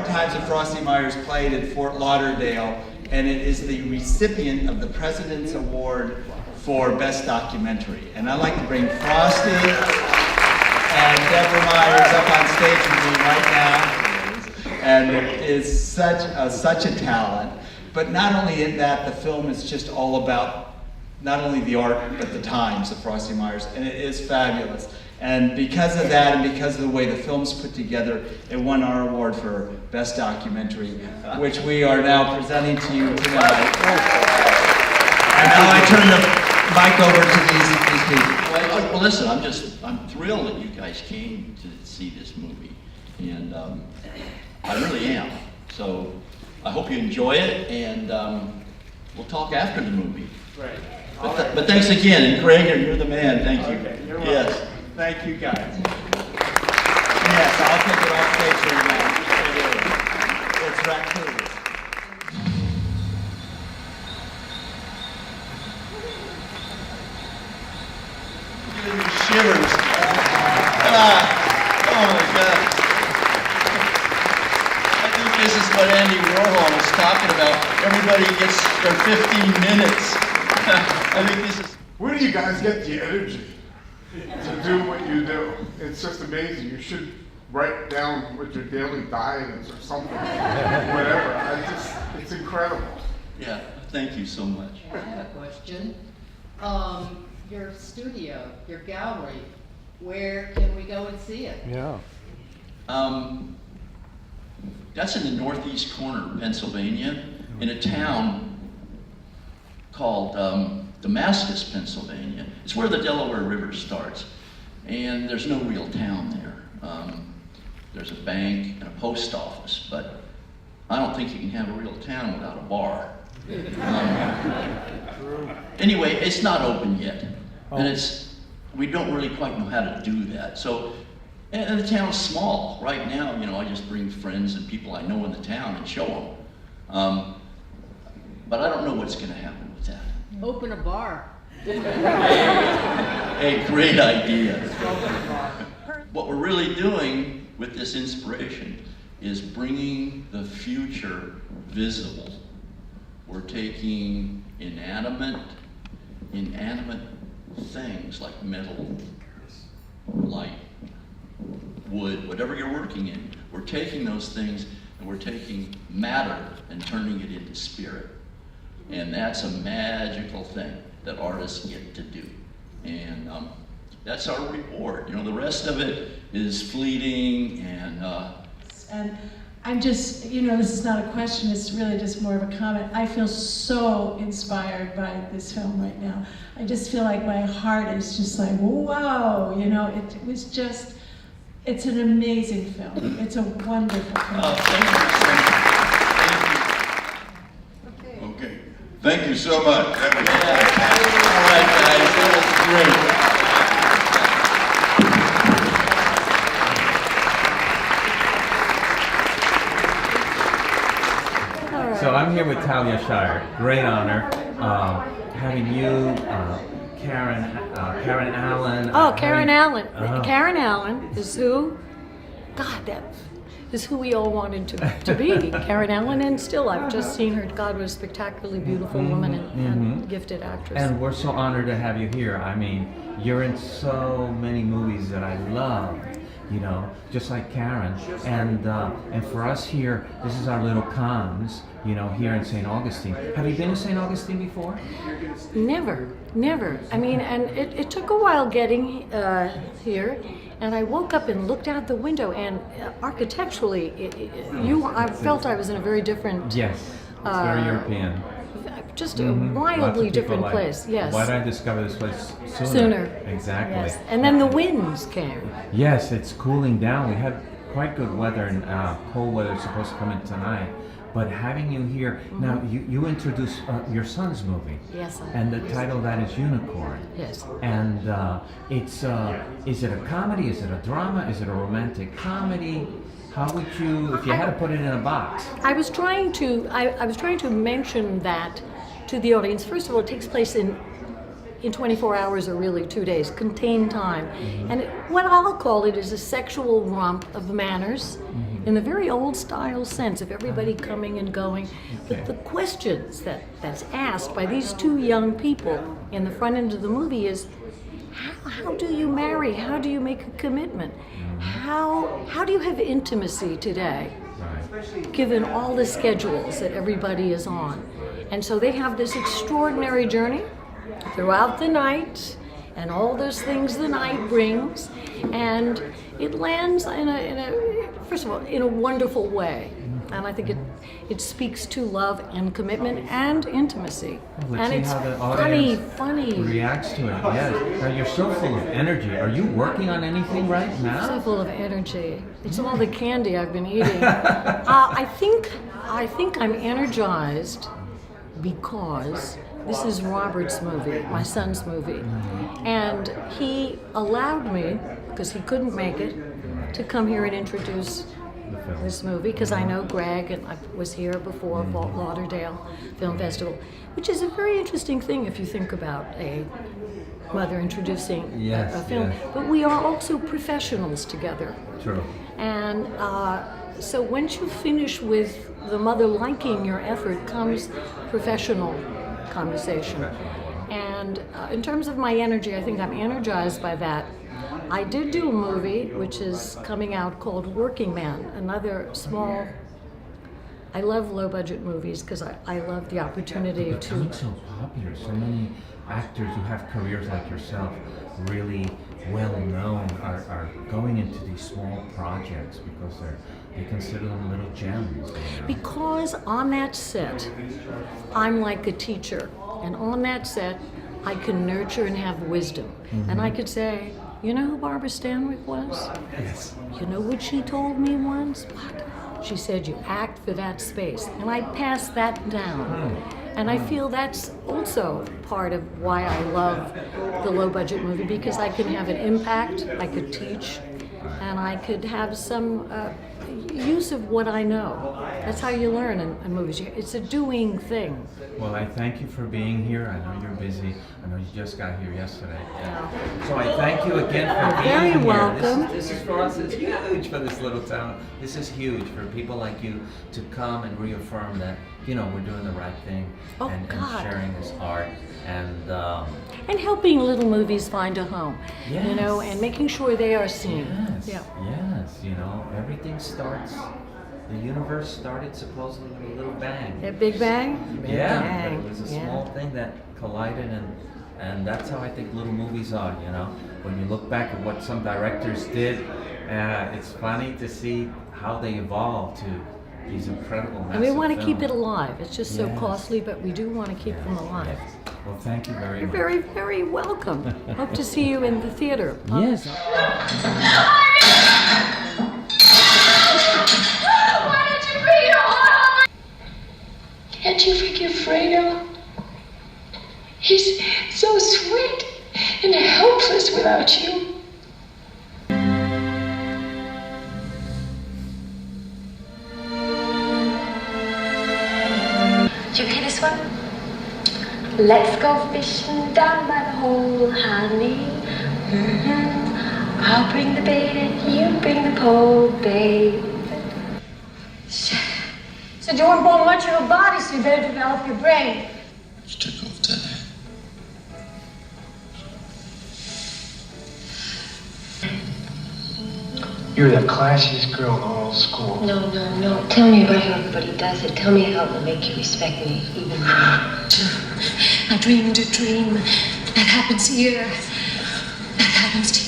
times that Frosty Meyers played in Fort Lauderdale, and it is the recipient of the President's Award for Best Documentary. And I'd like to bring Frosty and Deborah Meyers up on stage with me right now. And it is such a talent. But not only in that, the film is just all about not only the art, but the times of Frosty Meyers, and it is fabulous. And because of that, and because of the way the film's put together, it won our award for Best Documentary, which we are now presenting to you tonight. And now I turn the mic over to these people. Well, listen, I'm thrilled that you guys came to see this movie, and I really am. So I hope you enjoy it, and we'll talk after the movie. Right. But thanks again, and Craig, you're the man. Thank you. Okay, you're yes. welcome. Thank you, guys. Yes, I'll take it off stage for you now. It's raccoons. Giving me shivers. Oh my God. I think this is what Andy Warhol was talking about. Everybody gets their 15 minutes. I think this is... Where do you guys get the energy to do what you do? It's just amazing. You should write down what your daily diet is or something. Whatever. It's incredible. Yeah, thank you so much. I have a question. Your studio, your gallery, where can we go and see it? Yeah. That's in the northeast corner of Pennsylvania, in a town called Damascus, Pennsylvania. It's where the Delaware River starts, and there's no real town there. There's a bank and a post office, but I don't think you can have a real town without a bar. Anyway, it's not open yet, and we don't really quite know how to do that. So, and the town's small. Right now, I just bring friends and people I know in the town and show them. But I don't know what's going to happen with that. Open a bar. Hey, great idea. What we're really doing with this inspiration is bringing the future visible. We're taking inanimate things like metal, light, wood, whatever you're working in. We're taking those things and we're taking matter and turning it into spirit. And that's a magical thing that artists get to do. And that's our reward. The rest of it is fleeting and I'm just, this is not a question, it's really just more of a comment. I feel so inspired by this film right now. I just feel like my heart is just like, wow, it was just, it's an amazing film. It's a wonderful film. oh, thank you. Okay. Thank you so much. That was All right, guys, that was great. So I'm here with Talia Shire. Great honor having you, Karen Allen. Oh, Karen Allen. Karen Allen is who? God, that is who we all wanted to be. Karen Allen, and still I've just seen her. God, what a spectacularly beautiful woman and gifted actress. And we're so honored to have you here. I mean, you're in so many movies that I love. Just like Karen, and for us here, this is our little cons, here in St. Augustine. Have you been to St. Augustine before? Never. I mean, and it took a while getting here, and I woke up and looked out the window, and architecturally, I felt I was in a very different. Yes, it's very European. Just a wildly different place, yes. Why did I discover this place sooner? Exactly. Yes. And then the winds came. Yes, it's cooling down. We had quite good weather, and cold weather is supposed to come in tonight. But having you here, now you introduced your son's movie. Yes, and the title of that is Unicorn. Yes. And is it a comedy? Is it a drama? Is it a romantic comedy? How would you, if you had to put it in a box? I was trying to mention that to the audience. First of all, it takes place in 24 hours, or really 2 days, contained time. And what I'll call it is a sexual romp of manners in the very old style sense of everybody coming and going. But the questions that's asked by these two young people in the front end of the movie is, how do you marry? How do you make a commitment? How do you have intimacy today, given all the schedules that everybody is on? And so they have this extraordinary journey throughout the night, and all those things the night brings, and it lands first of all, in a wonderful way. And I think it speaks to love and commitment and intimacy. Let's and see it's how the audience funny. reacts to it. Yes. Now, you're so full of energy. Are you working on anything right So now? full of energy. It's all the candy I've been eating. I think I'm energized because this is Robert's movie, my son's movie. And he allowed me, because he couldn't make it, to come here and introduce this movie, because I know Greg, and I was here before, Fort Lauderdale Film Festival, which is a very interesting thing if you think about a mother introducing a film. Yes. But we are also professionals together. True. And so once you finish with the mother liking your effort comes professional conversation. And in terms of my energy, I think I'm energized by that. I did do a movie which is coming out called Working Man, another small, I love low budget movies because I love the opportunity It's to, becoming so popular. So many actors who have careers like yourself, really well known, are going into these small projects because they consider them little gems. You know? because on that set, I'm like a teacher, and on that set, I can nurture and have wisdom. And I could say, you know who Barbara Stanwyck was? Yes. You know what she told me once? What? She said, you act for that space. And I passed that down. And I feel that's also part of why I love the low budget movie, because I can have an impact, I could teach, and I could have some use of what I know. That's how you learn in movies. It's a doing thing. Well, I thank you for being here. I know you're busy. I know you just got here yesterday. So I thank you again for being Very here. welcome. This is for us. It's huge for this little town. This is huge for people like you to come and reaffirm that, you know, we're doing the right thing and sharing this art And helping little movies find a home, you know, and making sure they are seen. Yes, yes, you know, everything starts. The universe started supposedly with a little bang. A big bang? Big Yeah, bang. but it was a small thing that collided, and that's how I think little movies are, you know. When you look back at what some directors did, it's funny to see how they evolved to these incredible massive And we want to keep films. it alive. It's just so costly, but we do want to keep them alive. Well, thank you very You're much. very, very welcome. Hope to see you in the theater. Yes. Can't you forgive Fredo? He's so sweet and helpless without you. Did you hear this one? Let's go fishing down by the hole, honey. I'll bring the bait and you bring the pole, babe. So you weren't born much of a body, so you better develop your brain. You took off today. You're the classiest girl in the whole school. No. Tell me about how everybody does it. Tell me how it will make you respect me, even now. I dreamed a dream. That happens here. That happens to you.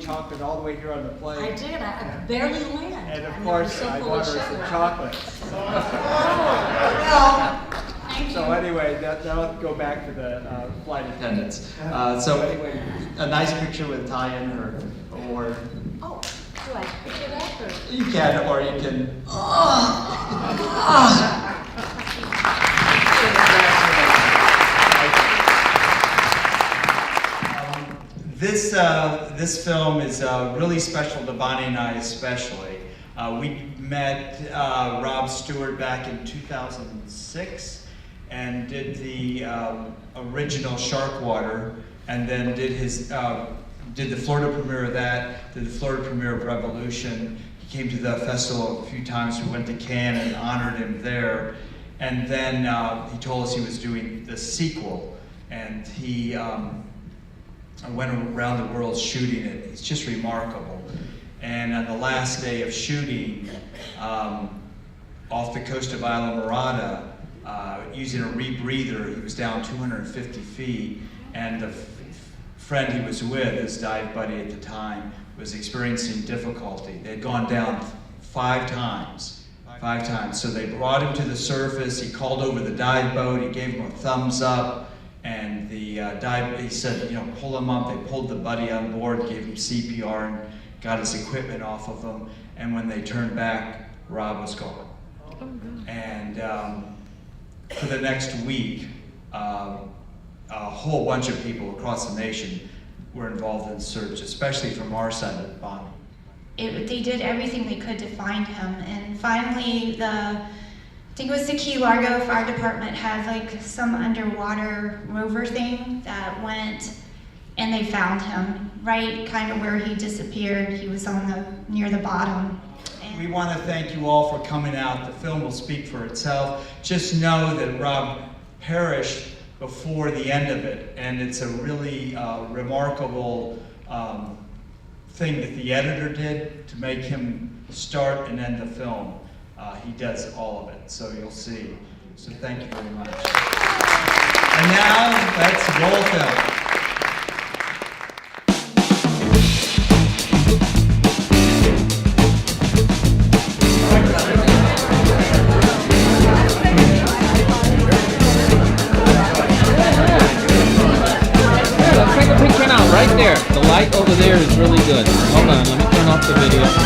Chocolate all the way here on the plane. I did. I barely landed. And of course, I bought her some chocolate. So anyway, that'll go back to the flight attendants. So anyway, a nice picture with Talia and her award. Oh, Do I pick it up or? You can, or you can. This film is really special to Bonnie and I especially. We met Rob Stewart back in 2006 and did the original Sharkwater, and then did the Florida premiere of that, did the Florida premiere of Revolution. He came to the festival a few times. We went to Cannes and honored him there. And then he told us he was doing the sequel, and he went around the world shooting it. It's just remarkable. And on the last day of shooting, off the coast of Islamorada, using a rebreather, he was down 250 feet, and the friend he was with, his dive buddy at the time, was experiencing difficulty. They had gone down 5 times. 5 times. So they brought him to the surface. He called over the dive boat. He gave him a thumbs up. And the he said, you know, pull him up. They pulled the buddy on board, gave him CPR, and got his equipment off of him. And when they turned back, Rob was gone. And for the next week, a whole bunch of people across the nation were involved in the search, especially from our side of Bonnie. They did everything they could to find him, and finally I think it was the Key Largo Fire Department had like some underwater rover thing that went, and they found him right kind of where he disappeared. He was near the bottom. We want to thank you all for coming out. The film will speak for itself. Just know that Rob perished before the end of it, and it's a really remarkable thing that the editor did to make him start and end the film. He does all of it, so you'll see. So thank you very much. And now, let's roll film. Take a picture now, right there. The light over there is really good. Hold on, let me turn off the video.